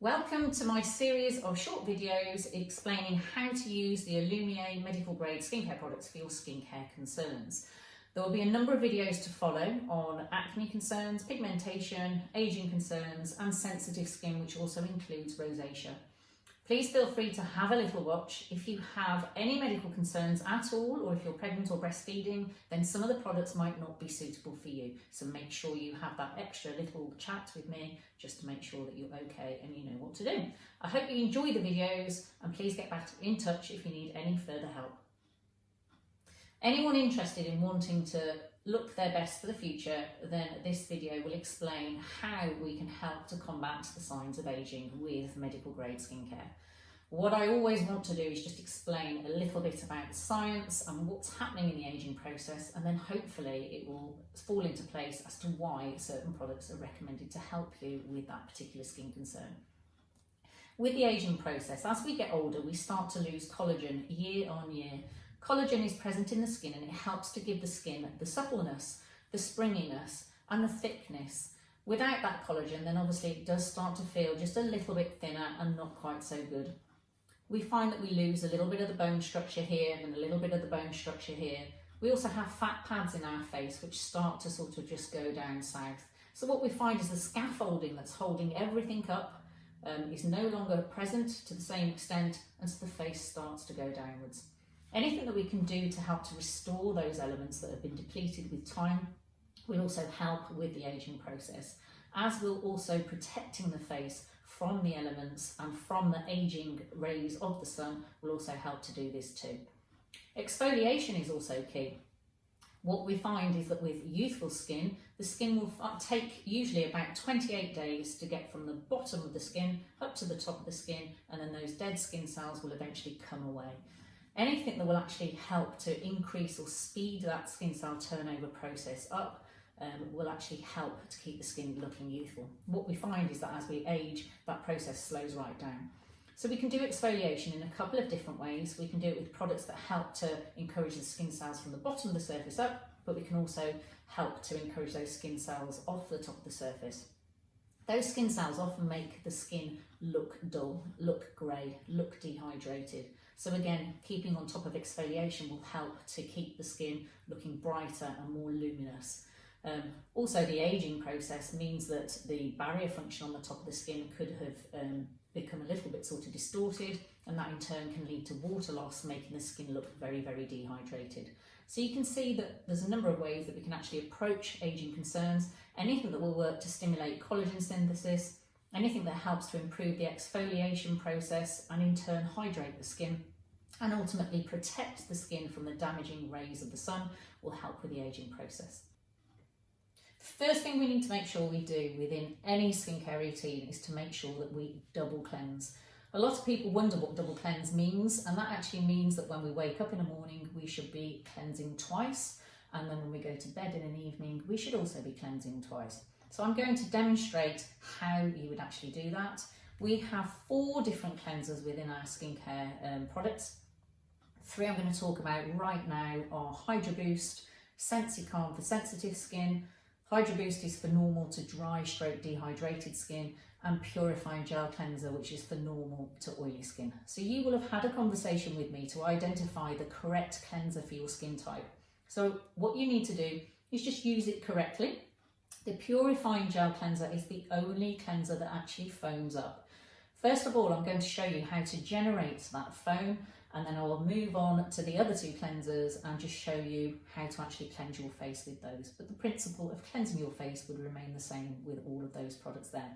Welcome to my series of short videos explaining how to use the Alumier medical grade skincare products for your skincare concerns. There will be a number of videos to follow on acne concerns, pigmentation, aging concerns and sensitive skin, which also includes rosacea. Please feel free to have a little watch. If you have any medical concerns at all, or if you're pregnant or breastfeeding, then some of the products might not be suitable for you. So make sure you have that extra little chat with me just to make sure that you're okay and you know what to do. I hope you enjoy the videos and please get back in touch if you need any further help. Anyone interested in wanting to look their best for the future, then this video will explain how we can help to combat the signs of aging with medical grade skincare. What I always want to do is just explain a little bit about the science and what's happening in the aging process, and then hopefully it will fall into place as to why certain products are recommended to help you with that particular skin concern. With the aging process, as we get older, we start to lose collagen year on year. Collagen is present in the skin and it helps to give the skin the suppleness, the springiness and the thickness. Without that collagen, then obviously it does start to feel just a little bit thinner and not quite so good. We find that we lose a little bit of the bone structure here and a little bit of the bone structure here. We also have fat pads in our face which start to sort of just go down south. So what we find is the scaffolding that's holding everything up is no longer present to the same extent, and so the face starts to go downwards. Anything that we can do to help to restore those elements that have been depleted with time will also help with the aging process, as will also protecting the face from the elements and from the aging rays of the sun will also help to do this too. Exfoliation is also key. What we find is that with youthful skin, the skin will take usually about 28 days to get from the bottom of the skin up to the top of the skin, and then those dead skin cells will eventually come away. Anything that will actually help to increase or speed that skin cell turnover process up will actually help to keep the skin looking youthful. What we find is that as we age, that process slows right down. So we can do exfoliation in a couple of different ways. We can do it with products that help to encourage the skin cells from the bottom of the surface up, but we can also help to encourage those skin cells off the top of the surface. Those skin cells often make the skin look dull, look grey, look dehydrated. So again, keeping on top of exfoliation will help to keep the skin looking brighter and more luminous. Also, the aging process means that the barrier function on the top of the skin could have become a little bit sort of distorted, and that in turn can lead to water loss, making the skin look very, very dehydrated. So you can see that there's a number of ways that we can actually approach aging concerns. Anything that will work to stimulate collagen synthesis, anything that helps to improve the exfoliation process and in turn hydrate the skin and ultimately protect the skin from the damaging rays of the sun will help with the aging process. The first thing we need to make sure we do within any skincare routine is to make sure that we double cleanse. A lot of people wonder what double cleanse means, and that actually means that when we wake up in the morning we should be cleansing twice, and then when we go to bed in an evening we should also be cleansing twice. So I'm going to demonstrate how you would actually do that. We have 4 different cleansers within our skincare products. 3 I'm going to talk about right now are Hydro Boost, Sensi-Calm for sensitive skin, Hydro Boost is for normal to dry stroke dehydrated skin, and Purifying Gel Cleanser, which is for normal to oily skin. So you will have had a conversation with me to identify the correct cleanser for your skin type. So what you need to do is just use it correctly. The Purifying Gel Cleanser is the only cleanser that actually foams up. First of all, I'm going to show you how to generate that foam, and then I will move on to the other 2 cleansers and just show you how to actually cleanse your face with those. But the principle of cleansing your face would remain the same with all of those products there.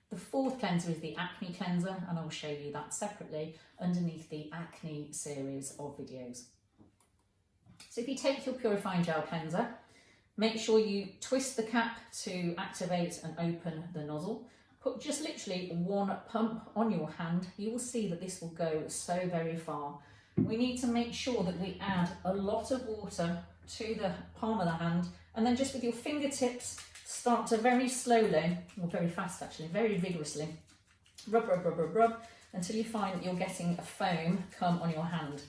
The 4th cleanser is the Acne Cleanser, and I'll show you that separately underneath the Acne series of videos. So if you take your Purifying Gel Cleanser, make sure you twist the cap to activate and open the nozzle. Put just literally 1 pump on your hand. You will see that this will go so very far. We need to make sure that we add a lot of water to the palm of the hand, and then just with your fingertips start to very slowly, or very fast actually, very vigorously, rub, rub, rub, rub, rub, until you find that you're getting a foam come on your hand.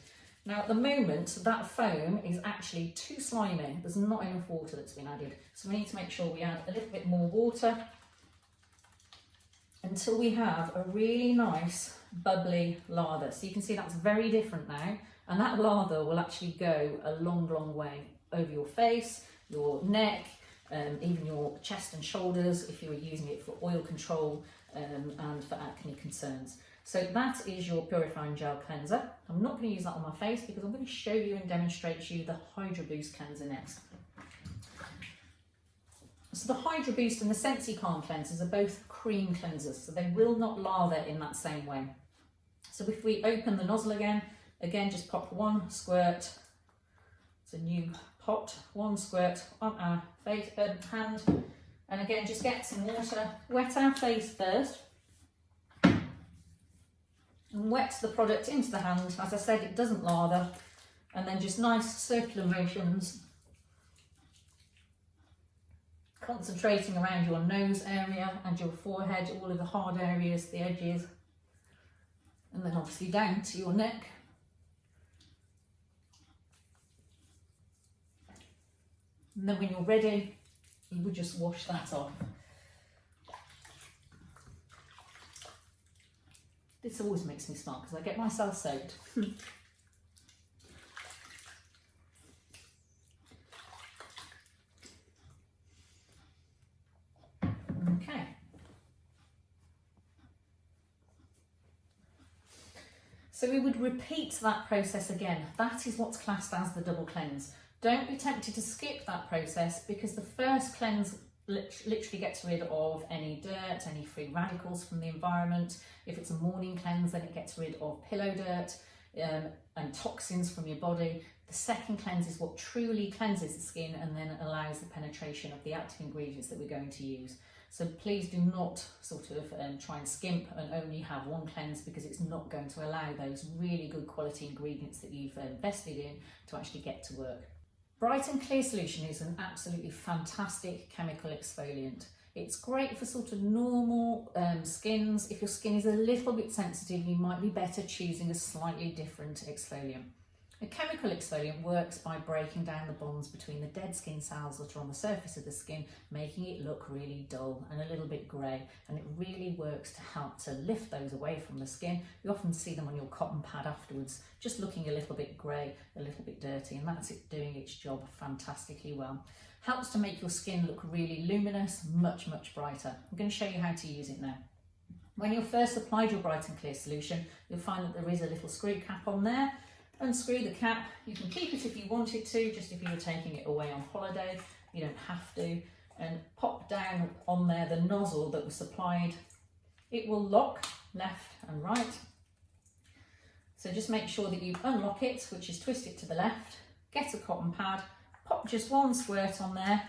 Now at the moment, that foam is actually too slimy. There's not enough water that's been added. So we need to make sure we add a little bit more water until we have a really nice bubbly lather. So you can see that's very different now, and that lather will actually go a long, long way over your face, your neck, even your chest and shoulders if you were using it for oil control and for acne concerns. So that is your purifying gel cleanser. I'm not going to use that on my face because I'm going to show you and demonstrate to you the Hydro Boost cleanser next. So the Hydro Boost and the SensiCalm cleansers are both cream cleansers, so they will not lather in that same way. So if we open the nozzle again, just pop one squirt, it's a new pot, one squirt on our face, hand, and again just get some water, wet our face first, and wet the product into the hand. As I said, it doesn't lather, and then just nice circular motions, concentrating around your nose area and your forehead, all of the hard areas, the edges, and then obviously down to your neck. And then when you're ready, you would just wash that off. This always makes me smile because I get myself soaked. Okay. So we would repeat that process again. That is what's classed as the double cleanse. Don't be tempted to skip that process because the first cleanse literally gets rid of any dirt, any free radicals from the environment. If it's a morning cleanse, then it gets rid of pillow dirt and toxins from your body. The second cleanse is what truly cleanses the skin and then allows the penetration of the active ingredients that we're going to use. So please do not sort of try and skimp and only have one cleanse because it's not going to allow those really good quality ingredients that you've invested in to actually get to work. Bright and Clear Solution is an absolutely fantastic chemical exfoliant. It's great for sort of normal skins. If your skin is a little bit sensitive, you might be better choosing a slightly different exfoliant. A chemical exfoliant works by breaking down the bonds between the dead skin cells that are on the surface of the skin, making it look really dull and a little bit grey, and it really works to help to lift those away from the skin. You often see them on your cotton pad afterwards, just looking a little bit grey, a little bit dirty, and that's it doing its job fantastically well. Helps to make your skin look really luminous, much, much brighter. I'm going to show you how to use it now. When you've first applied your Bright and Clear solution, you'll find that there is a little screw cap on there. Unscrew the cap. You can keep it if you wanted to, just if you were taking it away on holiday. You don't have to. And pop down on there the nozzle that was supplied. It will lock left and right. So just make sure that you unlock it, which is twist it to the left. Get a cotton pad, pop just one squirt on there.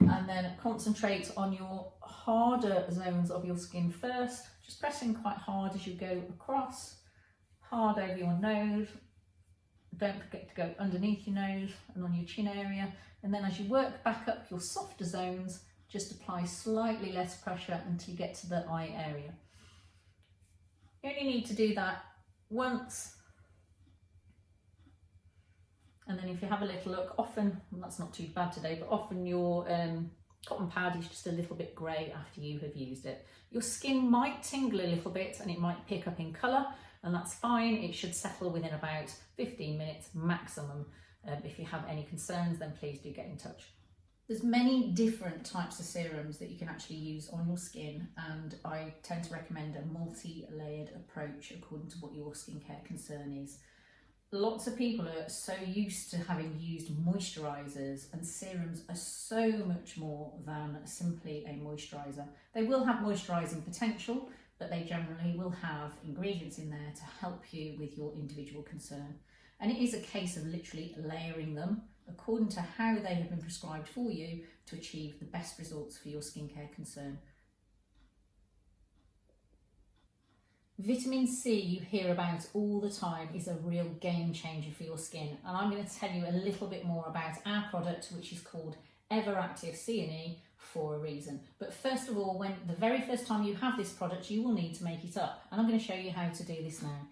And then concentrate on your harder zones of your skin first. Just pressing quite hard as you go across. Hard over your nose, don't forget to go underneath your nose and on your chin area, and then as you work back up your softer zones, just apply slightly less pressure until you get to the eye area. You only need to do that once, and then if you have a little look, often, well, that's not too bad today, but often your cotton pad is just a little bit grey after you have used it. Your skin might tingle a little bit and it might pick up in colour, and that's fine. It should settle within about 15 minutes maximum. If you have any concerns, then please do get in touch. There's many different types of serums that you can actually use on your skin, and I tend to recommend a multi-layered approach according to what your skincare concern is. Lots of people are so used to having used moisturisers, and serums are so much more than simply a moisturiser. They will have moisturising potential, but they generally will have ingredients in there to help you with your individual concern. And it is a case of literally layering them according to how they have been prescribed for you to achieve the best results for your skincare concern. Vitamin C, you hear about all the time, is a real game changer for your skin. And I'm going to tell you a little bit more about our product, which is called Everactive C&E, for a reason. But first of all, when the very first time you have this product, you will need to make it up. And I'm going to show you how to do this now.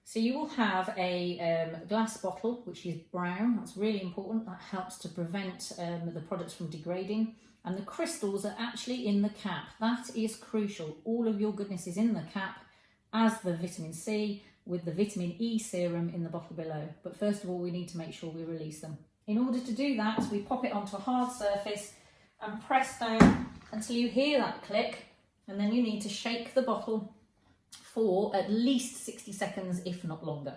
So you will have a glass bottle, which is brown. That's really important. That helps to prevent the products from degrading. and the crystals are actually in the cap. That is crucial. All of your goodness is in the cap, as the vitamin C with the vitamin E serum in the bottle below. But first of all, we need to make sure we release them. In order to do that, we pop it onto a hard surface and press down until you hear that click, and then you need to shake the bottle for at least 60 seconds, if not longer.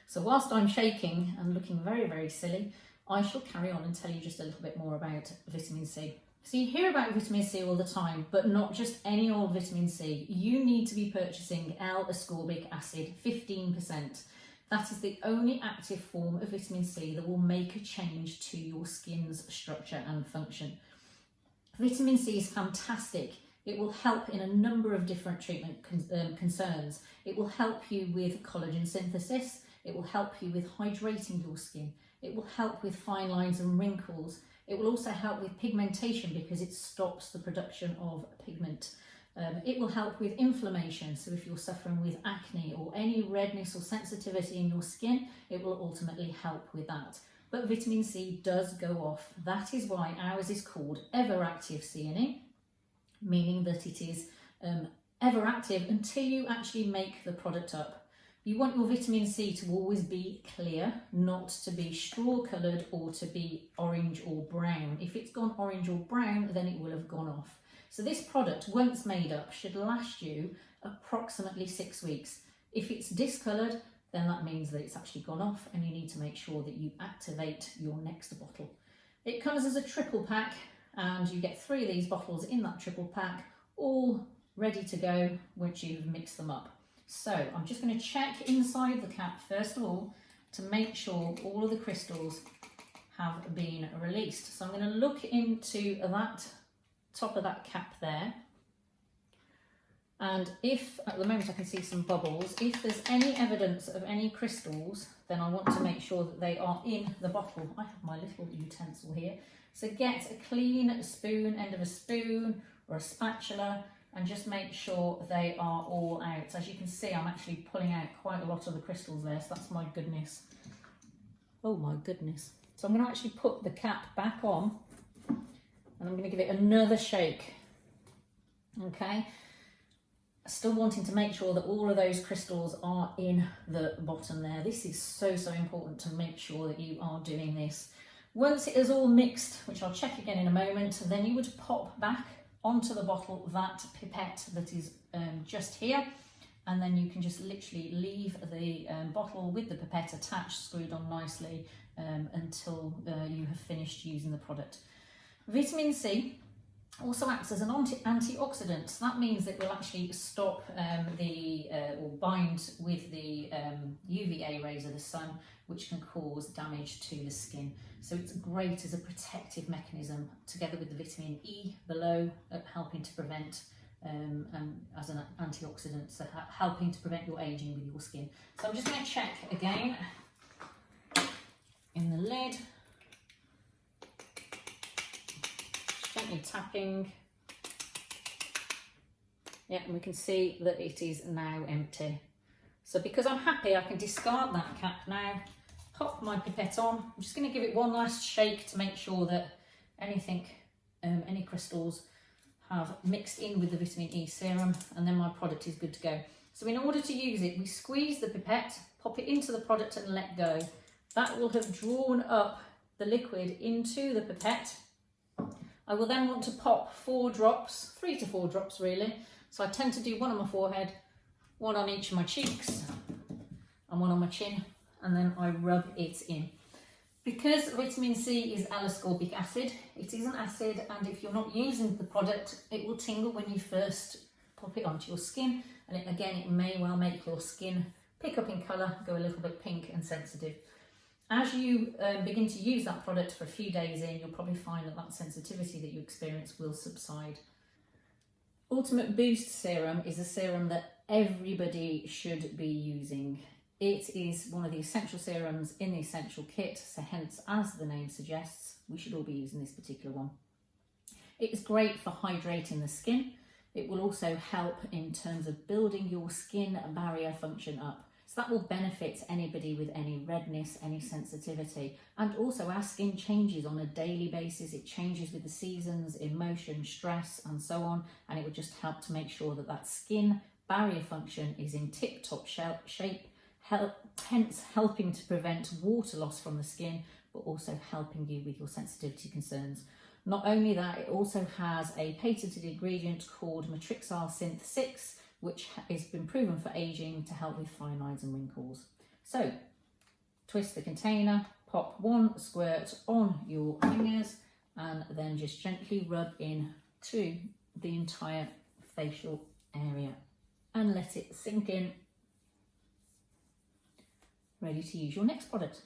So whilst I'm shaking and looking very, very silly, I shall carry on and tell you just a little bit more about vitamin C. So you hear about vitamin C all the time, but not just any old vitamin C. You need to be purchasing L-ascorbic acid, 15%. That is the only active form of vitamin C that will make a change to your skin's structure and function. Vitamin C is fantastic. It will help in a number of different treatment concerns. It will help you with collagen synthesis. It will help you with hydrating your skin. It will help with fine lines and wrinkles. It will also help with pigmentation because it stops the production of pigment. It will help with inflammation. So if you're suffering with acne or any redness or sensitivity in your skin, it will ultimately help with that. But vitamin C does go off. That is why ours is called Everactive CNE, meaning that it is ever active until you actually make the product up. You want your vitamin C to always be clear, not to be straw coloured or to be orange or brown. If it's gone orange or brown, then it will have gone off. So this product, once made up, should last you approximately 6 weeks. If it's discoloured, then that means that it's actually gone off and you need to make sure that you activate your next bottle. It comes as a triple pack and you get 3 of these bottles in that triple pack, all ready to go once you've mixed them up. So I'm just going to check inside the cap first of all to make sure all of the crystals have been released. So I'm going to look into that top of that cap there, and if at the moment I can see some bubbles, if there's any evidence of any crystals, then I want to make sure that they are in the bottle. I have my little utensil here, so get a clean spoon, end of a spoon or a spatula, and just make sure they are all out. As you can see, I'm actually pulling out quite a lot of the crystals there, so that's my goodness. Oh my goodness. So I'm going to actually put the cap back on and I'm going to give it another shake. Okay. Still wanting to make sure that all of those crystals are in the bottom there. This is so, so important to make sure that you are doing this. Once it is all mixed, which I'll check again in a moment, then you would pop back onto the bottle that pipette that is just here, and then you can just literally leave the bottle with the pipette attached, screwed on nicely until you have finished using the product. Vitamin C also acts as an antioxidant. That means it will actually stop or bind with the UVA rays of the sun, which can cause damage to the skin. So it's great as a protective mechanism, together with the vitamin E below, helping to prevent and as an antioxidant, so helping to prevent your aging with your skin. So I'm just going to check again in the lid. Gently tapping. Yeah, and we can see that it is now empty. So because I'm happy, I can discard that cap now, pop my pipette on. I'm just going to give it one last shake to make sure that anything, any crystals have mixed in with the vitamin E serum, and then my product is good to go. So in order to use it, we squeeze the pipette, pop it into the product and let go. That will have drawn up the liquid into the pipette. I will then want to pop 4 drops, 3 to 4 drops really. So I tend to do one on my forehead, one on each of my cheeks and one on my chin, and then I rub it in. Because vitamin C is L-ascorbic acid, it is an acid, and if you're not using the product, it will tingle when you first pop it onto your skin, and it may well make your skin pick up in colour, go a little bit pink and sensitive. As you begin to use that product for a few days in, you'll probably find that that sensitivity that you experience will subside. Ultimate Boost Serum is a serum that everybody should be using. It is one of the essential serums in the essential kit, so hence, as the name suggests, we should all be using this particular one. It is great for hydrating the skin. It will also help in terms of building your skin barrier function up. So that will benefit anybody with any redness, any sensitivity. And also our skin changes on a daily basis. It changes with the seasons, emotion, stress, and so on. And it will just help to make sure that that skin barrier function is in tip-top shape, hence helping to prevent water loss from the skin, but also helping you with your sensitivity concerns. Not only that, it also has a patented ingredient called Matrixyl Synth 6, which has been proven for aging to help with fine lines and wrinkles. So, twist the container, pop 1 squirt on your fingers, and then just gently rub in to the entire facial area and let it sink in. Ready to use your next product.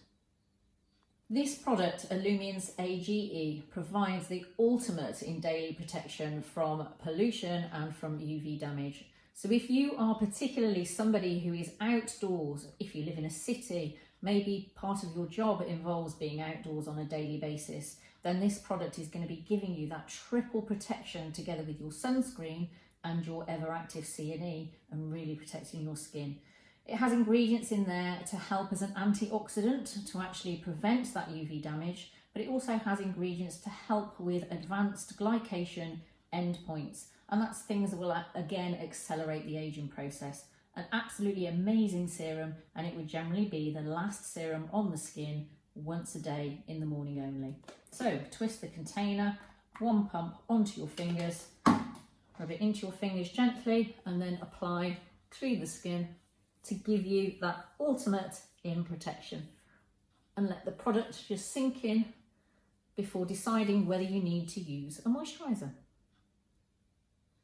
This product, AlumierMD AGE, provides the ultimate in daily protection from pollution and from UV damage. So if you are particularly somebody who is outdoors, if you live in a city, maybe part of your job involves being outdoors on a daily basis, then this product is going to be giving you that triple protection together with your sunscreen and your Everactive C&E and really protecting your skin. It has ingredients in there to help as an antioxidant to actually prevent that UV damage, but it also has ingredients to help with advanced glycation endpoints. And that's things that will again accelerate the aging process. An absolutely amazing serum, and it would generally be the last serum on the skin once a day in the morning only. So twist the container, 1 pump onto your fingers, rub it into your fingers gently, and then apply through the skin to give you that ultimate in protection. And let the product just sink in before deciding whether you need to use a moisturiser.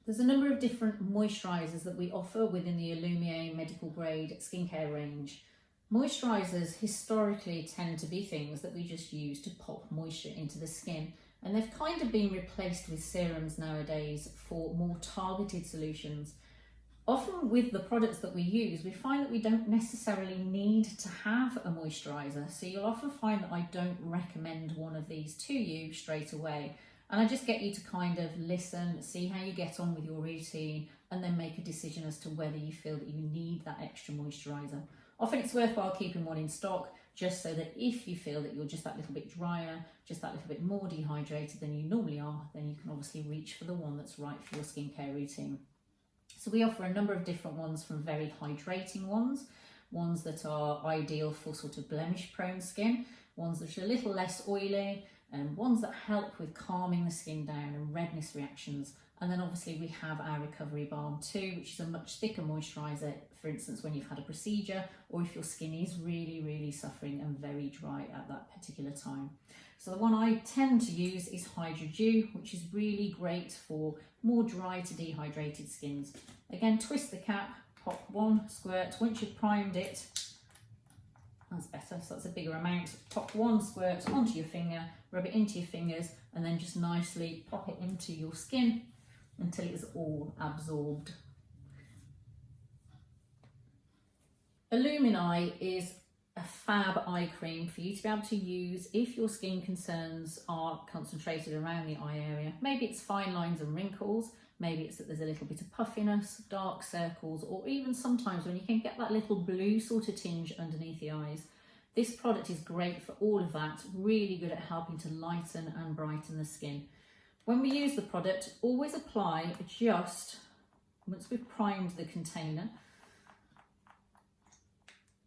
There's a number of different moisturisers that we offer within the Alumier medical grade skincare range. Moisturisers historically tend to be things that we just use to pop moisture into the skin, and they've kind of been replaced with serums nowadays for more targeted solutions. Often with the products that we use, we find that we don't necessarily need to have a moisturiser, so you'll often find that I don't recommend one of these to you straight away. And I just get you to kind of listen, see how you get on with your routine, and then make a decision as to whether you feel that you need that extra moisturiser. Often it's worthwhile keeping one in stock, just so that if you feel that you're just that little bit drier, just that little bit more dehydrated than you normally are, then you can obviously reach for the one that's right for your skincare routine. So we offer a number of different ones, from very hydrating ones that are ideal for sort of blemish prone skin, ones that are a little less oily, and ones that help with calming the skin down and redness reactions. And then obviously we have our recovery balm too, which is a much thicker moisturiser, for instance, when you've had a procedure, or if your skin is really suffering and very dry at that particular time. So the one I tend to use is Hydra Dew, which is really great for more dry to dehydrated skins. Again, twist the cap, pop 1 squirt. Once you've primed it, that's better, so that's a bigger amount. Pop 1 squirt onto your finger, rub it into your fingers, and then just nicely pop it into your skin until it is all absorbed. Illumini is a fab eye cream for you to be able to use if your skin concerns are concentrated around the eye area. Maybe it's fine lines and wrinkles, maybe it's that there's a little bit of puffiness, dark circles, or even sometimes when you can get that little blue sort of tinge underneath the eyes. This product is great for all of that, really good at helping to lighten and brighten the skin. When we use the product, always apply just, once we've primed the container,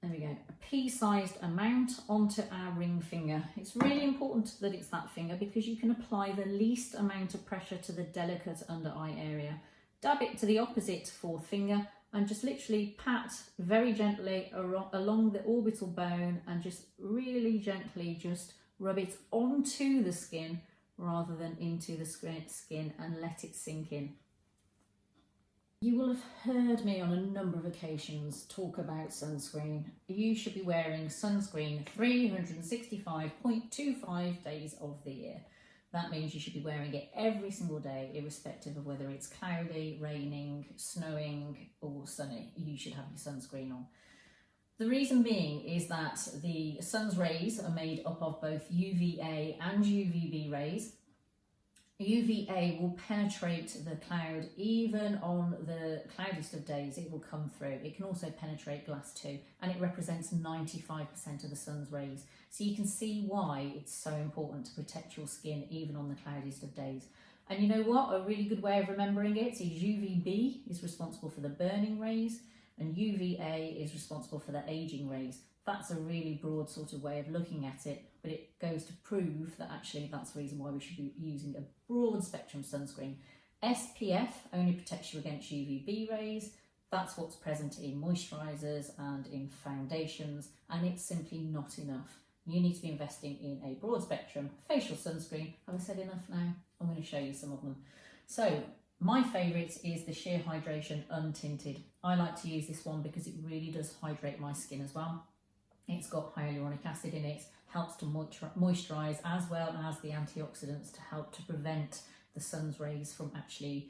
there we go, a pea-sized amount onto our ring finger. It's really important that it's that finger because you can apply the least amount of pressure to the delicate under eye area. Dab it to the opposite forefinger and just literally pat very gently along the orbital bone and just really gently just rub it onto the skin rather than into the skin and let it sink in. You will have heard me on a number of occasions talk about sunscreen. You should be wearing sunscreen 365.25 days of the year. That means you should be wearing it every single day, irrespective of whether it's cloudy, raining, snowing or sunny. You should have your sunscreen on. The reason being is that the sun's rays are made up of both UVA and UVB rays, UVA will penetrate the cloud even on the cloudiest of days. It will come through. It can also penetrate glass too, and it represents 95% of the sun's rays. So you can see why it's so important to protect your skin even on the cloudiest of days. And you know what? A really good way of remembering it is UVB is responsible for the burning rays and UVA is responsible for the aging rays. That's a really broad sort of way of looking at it, but it goes to prove that actually that's the reason why we should be using a broad spectrum sunscreen. SPF only protects you against UVB rays. That's what's present in moisturisers and in foundations, and it's simply not enough. You need to be investing in a broad spectrum facial sunscreen. Have I said enough now? I'm going to show you some of them. So my favourite is the Sheer Hydration Untinted. I like to use this one because it really does hydrate my skin as well. It's got hyaluronic acid in it, helps to moisturise as well as the antioxidants to help to prevent the sun's rays from actually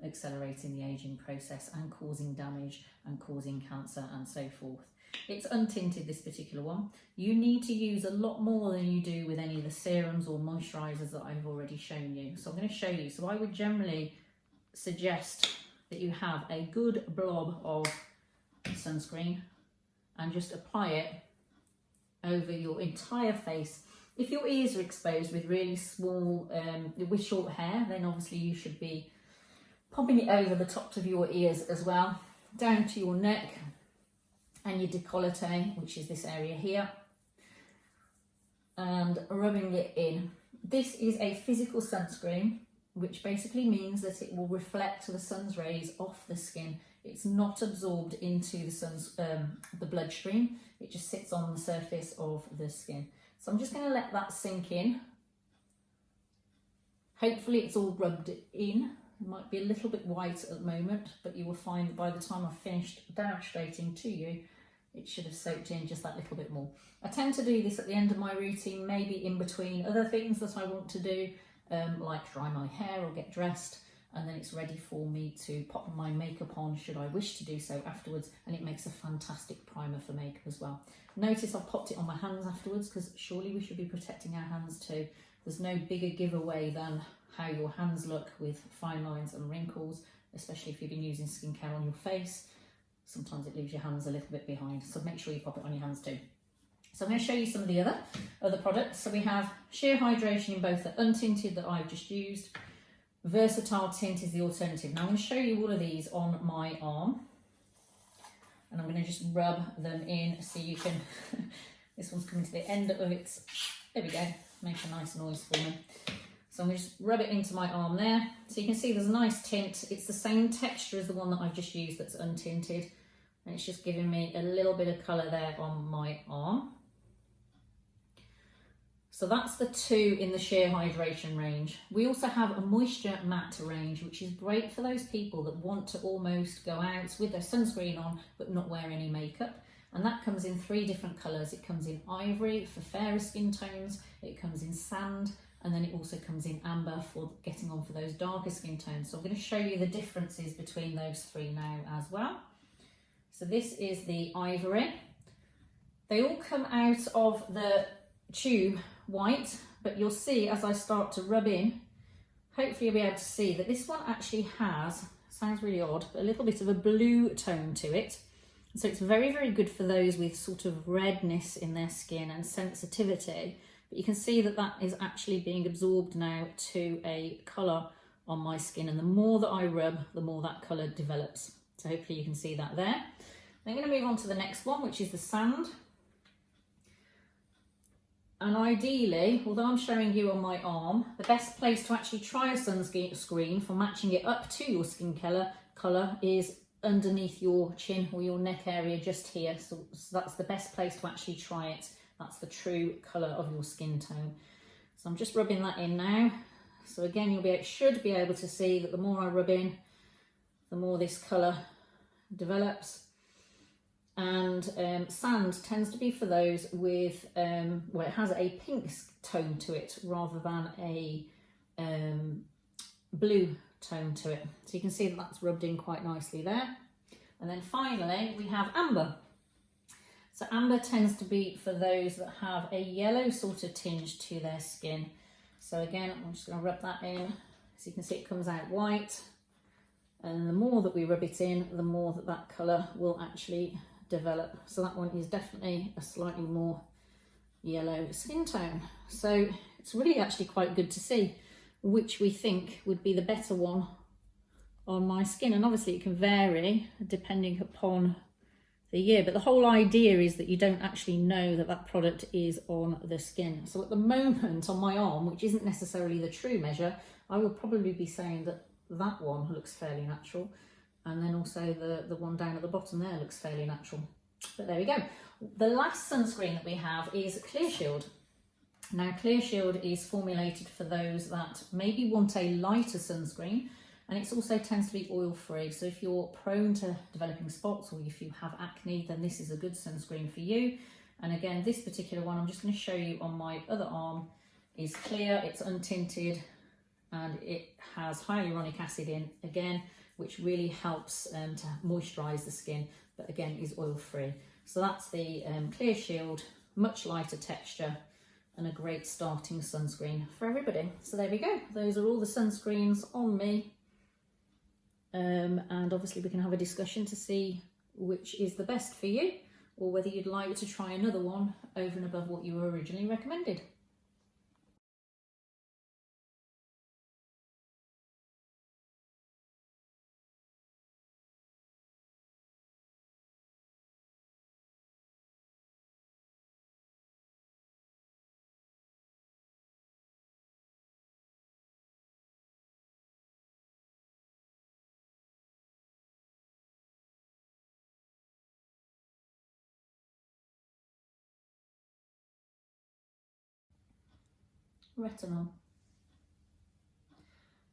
accelerating the ageing process and causing damage and causing cancer and so forth. It's untinted, this particular one. You need to use a lot more than you do with any of the serums or moisturisers that I've already shown you. So I'm going to show you. So I would generally suggest that you have a good blob of sunscreen and just apply it over your entire face. If your ears are exposed with really small, with short hair, then obviously you should be popping it over the tops of your ears as well, down to your neck and your décolleté, which is this area here, and rubbing it in. This is a physical sunscreen, which basically means that it will reflect the sun's rays off the skin. It's not absorbed into the bloodstream. It just sits on the surface of the skin. So I'm just going to let that sink in. Hopefully it's all rubbed in. It might be a little bit white at the moment, but you will find that by the time I've finished demonstrating to you, it should have soaked in just that little bit more. I tend to do this at the end of my routine, maybe in between other things that I want to do, like dry my hair or get dressed, and then it's ready for me to pop my makeup on should I wish to do so afterwards, and it makes a fantastic primer for makeup as well. Notice I've popped it on my hands afterwards because surely we should be protecting our hands too. There's no bigger giveaway than how your hands look with fine lines and wrinkles, especially if you've been using skincare on your face. Sometimes it leaves your hands a little bit behind, so make sure you pop it on your hands too. So I'm going to show you some of the other products. So we have Sheer Hydration in both the untinted that I've just used. Versatile Tint is the alternative. Now I'm going to show you all of these on my arm, and I'm going to just rub them in so you can, this one's coming to the end of its, there we go, make a nice noise for me. So I'm going to just rub it into my arm there. So you can see there's a nice tint. It's the same texture as the one that I've just used that's untinted. And it's just giving me a little bit of colour there on my arm. So that's the two in the Sheer Hydration range. We also have a Moisture Matte range, which is great for those people that want to almost go out with their sunscreen on but not wear any makeup. And that comes in 3 different colours. It comes in ivory for fairer skin tones, it comes in sand, and then it also comes in amber for getting on for those darker skin tones. So I'm going to show you the differences between those 3 now as well. So this is the ivory. They all come out of the tube white, but you'll see as I start to rub in, hopefully you'll be able to see that this one actually has, sounds really odd, but a little bit of a blue tone to it. So it's very, very good for those with sort of redness in their skin and sensitivity. But you can see that that is actually being absorbed now to a colour on my skin. And the more that I rub, the more that colour develops. So hopefully you can see that there. I'm going to move on to the next one, which is the sand. And ideally, although I'm showing you on my arm, the best place to actually try a sunscreen for matching it up to your skin colour is underneath your chin or your neck area just here. So that's the best place to actually try it. That's the true colour of your skin tone. So I'm just rubbing that in now. So again, should be able to see that the more I rub in, the more this colour develops. And sand tends to be for those with, well, it has a pink tone to it rather than a blue tone to it. So you can see that that's rubbed in quite nicely there. And then finally, we have amber. So amber tends to be for those that have a yellow sort of tinge to their skin. So again, I'm just going to rub that in. So you can see it comes out white, and the more that we rub it in, the more that that colour will actually develop. So that one is definitely a slightly more yellow skin tone. So it's really actually quite good to see which we think would be the better one on my skin. And obviously it can vary depending upon the year, but the whole idea is that you don't actually know that that product is on the skin. So at the moment on my arm, which isn't necessarily the true measure, I would probably be saying that that one looks fairly natural, and then also the one down at the bottom there looks fairly natural. But there we go. The last sunscreen that we have is Clear Shield. Now Clear Shield is formulated for those that maybe want a lighter sunscreen, and it also tends to be oil free. So if you're prone to developing spots, or if you have acne, then this is a good sunscreen for you. And again, this particular one I'm just going to show you on my other arm is clear, it's untinted, and it has hyaluronic acid in again, which really helps to moisturize the skin, but again is oil free. So that's the Clear Shield, much lighter texture and a great starting sunscreen for everybody. So there we go, those are all the sunscreens on me. And obviously we can have a discussion to see which is the best for you, or whether you'd like to try another one over and above what you were originally recommended. Retinol.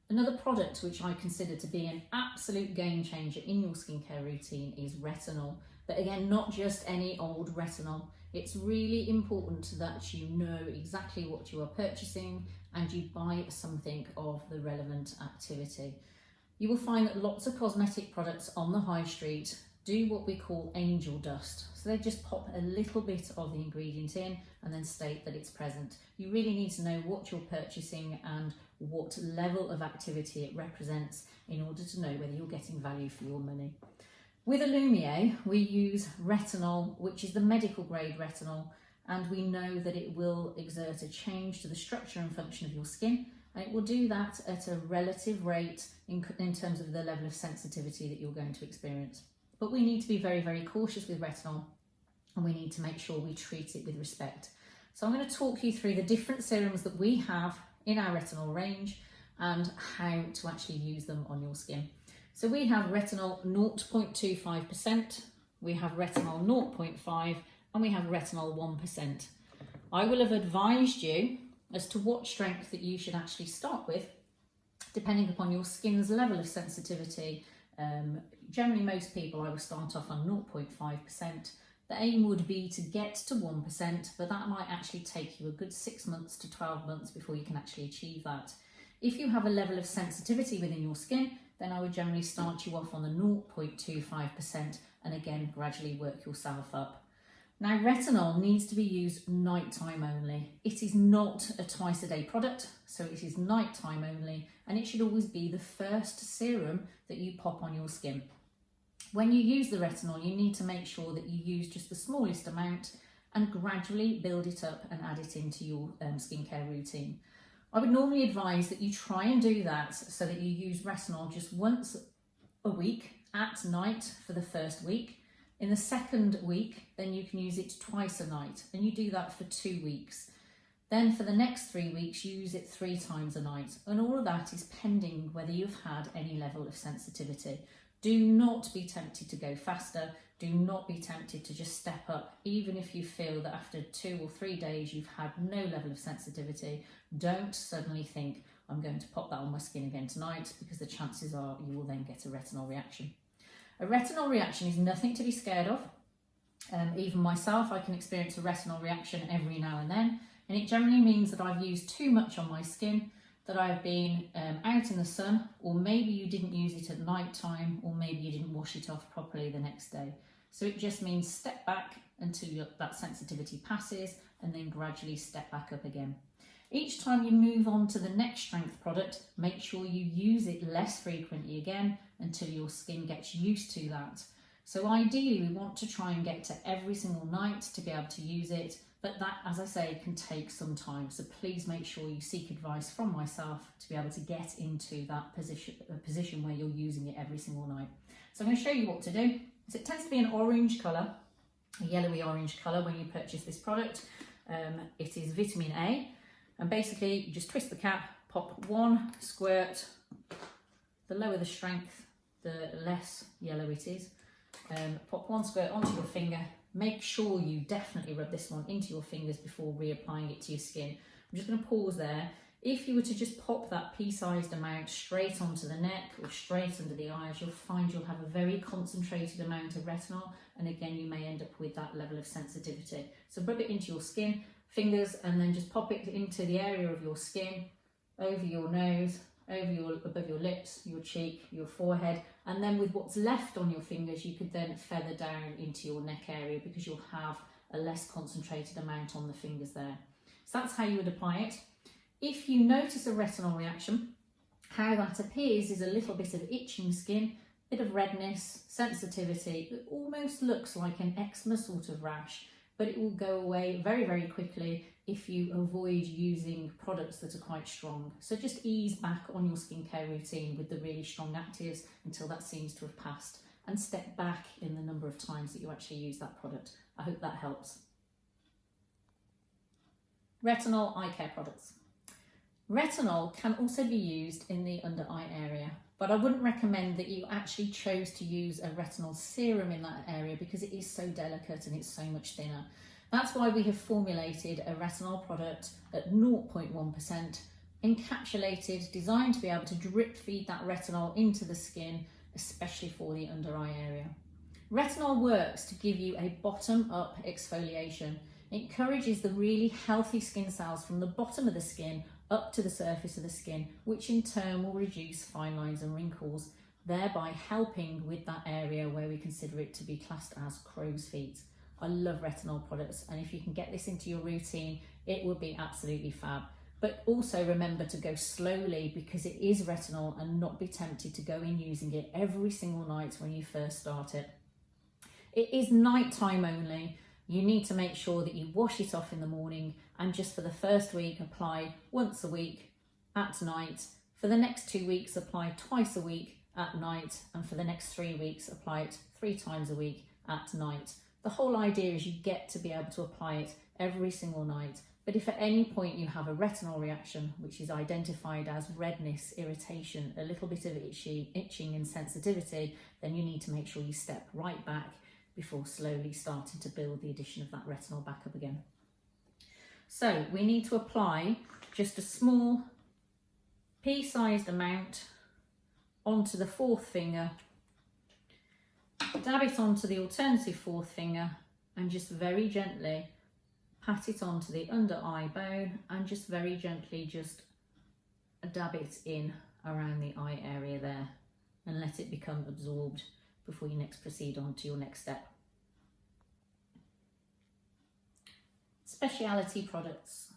Another product which I consider to be an absolute game changer in your skincare routine is retinol. But again, not just any old retinol. It's really important that you know exactly what you are purchasing and you buy something of the relevant activity. You will find that lots of cosmetic products on the high street do what we call angel dust. So they just pop a little bit of the ingredient in and then state that it's present. You really need to know what you're purchasing and what level of activity it represents in order to know whether you're getting value for your money. With Alumier, we use retinol, which is the medical grade retinol, and we know that it will exert a change to the structure and function of your skin, and it will do that at a relative rate in terms of the level of sensitivity that you're going to experience. But we need to be very, very cautious with retinol, and we need to make sure we treat it with respect. So I'm going to talk you through the different serums that we have in our retinol range and how to actually use them on your skin. So we have retinol 0.25%, we have retinol 0.5%, and we have retinol 1%. I will have advised you as to what strength that you should actually start with, depending upon your skin's level of sensitivity. Generally, most people, I will start off on 0.5%. The aim would be to get to 1%, but that might actually take you a good 6 months to 12 months before you can actually achieve that. If you have a level of sensitivity within your skin, then I would generally start you off on the 0.25% and again gradually work yourself up. Now, retinol needs to be used nighttime only. It is not a twice a day product, so it is nighttime only, and it should always be the first serum that you pop on your skin. When you use the retinol, you need to make sure that you use just the smallest amount and gradually build it up and add it into your skincare routine. I would normally advise that you try and do that so that you use retinol just once a week at night for the first week. In the second week, then you can use it twice a night, and you do that for 2 weeks. Then for the next 3 weeks, you use it 3 times a night. And all of that is pending whether you've had any level of sensitivity. Do not be tempted to go faster. Do not be tempted to just step up. Even if you feel that after 2 or 3 days you've had no level of sensitivity, don't suddenly think, I'm going to pop that on my skin again tonight, because the chances are you will then get a retinol reaction. A retinol reaction is nothing to be scared of. Even myself, I can experience a retinol reaction every now and then, and it generally means that I've used too much on my skin, that I've been out in the sun, or maybe you didn't use it at night time, or maybe you didn't wash it off properly the next day. So it just means step back until that sensitivity passes, and then gradually step back up again. Each time you move on to the next strength product, make sure you use it less frequently again until your skin gets used to that. So ideally we want to try and get to every single night to be able to use it, but that, as I say, can take some time. So please make sure you seek advice from myself to be able to get into that position where you're using it every single night. So I'm going to show you what to do. So it tends to be an orange colour, a yellowy orange colour when you purchase this product. It is vitamin A, and basically you just twist the cap, pop one squirt. The lower the strength, the less yellow it is. Pop one squirt onto your finger. Make sure you definitely rub this one into your fingers before reapplying it to your skin. I'm just going to pause there. If you were to just pop that pea-sized amount straight onto the neck or straight under the eyes, you'll find you'll have a very concentrated amount of retinol, and again you may end up with that level of sensitivity. So rub it into your skin, fingers, and then just pop it into the area of your skin, over your nose, above your lips, your cheek, your forehead, and then with what's left on your fingers you could then feather down into your neck area because you'll have a less concentrated amount on the fingers there. So that's how you would apply it. If you notice a retinol reaction, how that appears is a little bit of itching skin, bit of redness, sensitivity. It almost looks like an eczema sort of rash, but it will go away very, very quickly if you avoid using products that are quite strong. So just ease back on your skincare routine with the really strong actives until that seems to have passed, and step back in the number of times that you actually use that product. I hope that helps. Retinol eye care products. Retinol can also be used in the under eye area, but I wouldn't recommend that you actually chose to use a retinol serum in that area because it is so delicate and it's so much thinner. That's why we have formulated a retinol product at 0.1%, encapsulated, designed to be able to drip feed that retinol into the skin, especially for the under eye area. Retinol works to give you a bottom-up exfoliation. It encourages the really healthy skin cells from the bottom of the skin up to the surface of the skin, which in turn will reduce fine lines and wrinkles, thereby helping with that area where we consider it to be classed as crow's feet. I love retinol products, and if you can get this into your routine, it would be absolutely fab. But also remember to go slowly because it is retinol, and not be tempted to go in using it every single night when you first start it. It is nighttime only. You need to make sure that you wash it off in the morning, and just for the first week apply once a week at night. For the next 2 weeks apply twice a week at night, and for the next 3 weeks apply it 3 times a week at night. The whole idea is you get to be able to apply it every single night. But if at any point you have a retinol reaction, which is identified as redness, irritation, a little bit of itching and sensitivity, then you need to make sure you step right back before slowly starting to build the addition of that retinol back up again. So we need to apply just a small pea-sized amount onto the fourth finger, dab it onto the alternative fourth finger, and just very gently pat it onto the under eye bone, and just very gently just dab it in around the eye area there, and let it become absorbed before you next proceed on to your next step. Speciality products.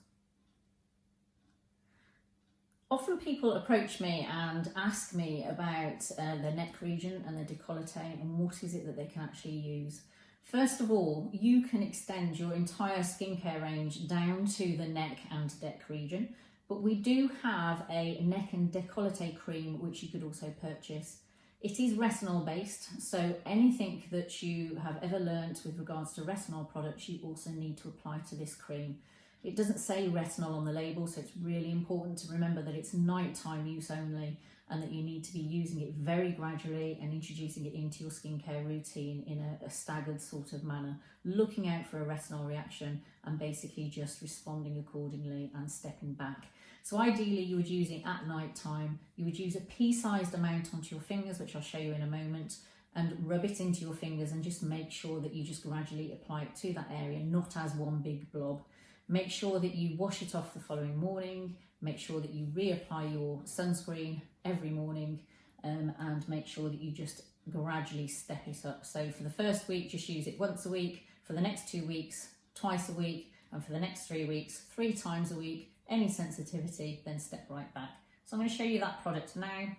Often people approach me and ask me about the neck region and the décolleté and what is it that they can actually use. First of all, you can extend your entire skincare range down to the neck and neck region, but we do have a neck and décolleté cream which you could also purchase. It is retinol based, so anything that you have ever learnt with regards to retinol products, you also need to apply to this cream. It doesn't say retinol on the label, so it's really important to remember that it's nighttime use only, and that you need to be using it very gradually and introducing it into your skincare routine in a staggered sort of manner, looking out for a retinol reaction and basically just responding accordingly and stepping back. So ideally you would use it at night time. You would use a pea-sized amount onto your fingers, which I'll show you in a moment, and rub it into your fingers and just make sure that you just gradually apply it to that area, not as one big blob. Make sure that you wash it off the following morning. Make sure that you reapply your sunscreen every morning, and make sure that you just gradually step it up. So for the first week, just use it once a week. For the next 2 weeks, twice a week. And for the next 3 weeks, 3 times a week, any sensitivity, then step right back. So I'm going to show you that product now.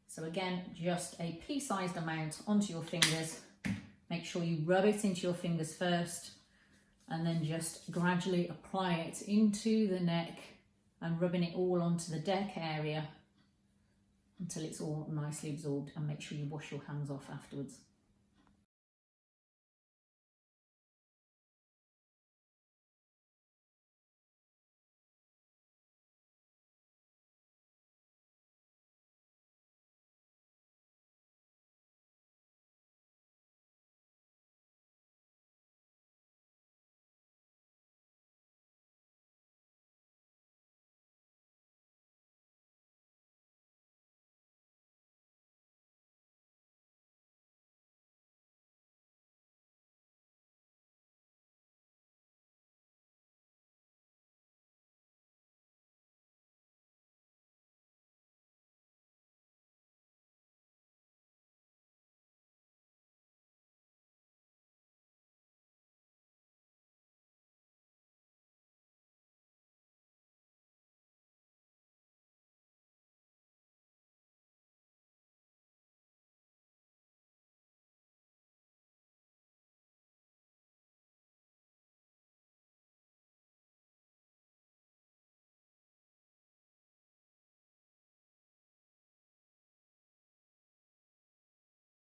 So again, just a pea-sized amount onto your fingers. Make sure you rub it into your fingers first, and then just gradually apply it into the neck and rubbing it all onto the deck area until it's all nicely absorbed, and make sure you wash your hands off afterwards.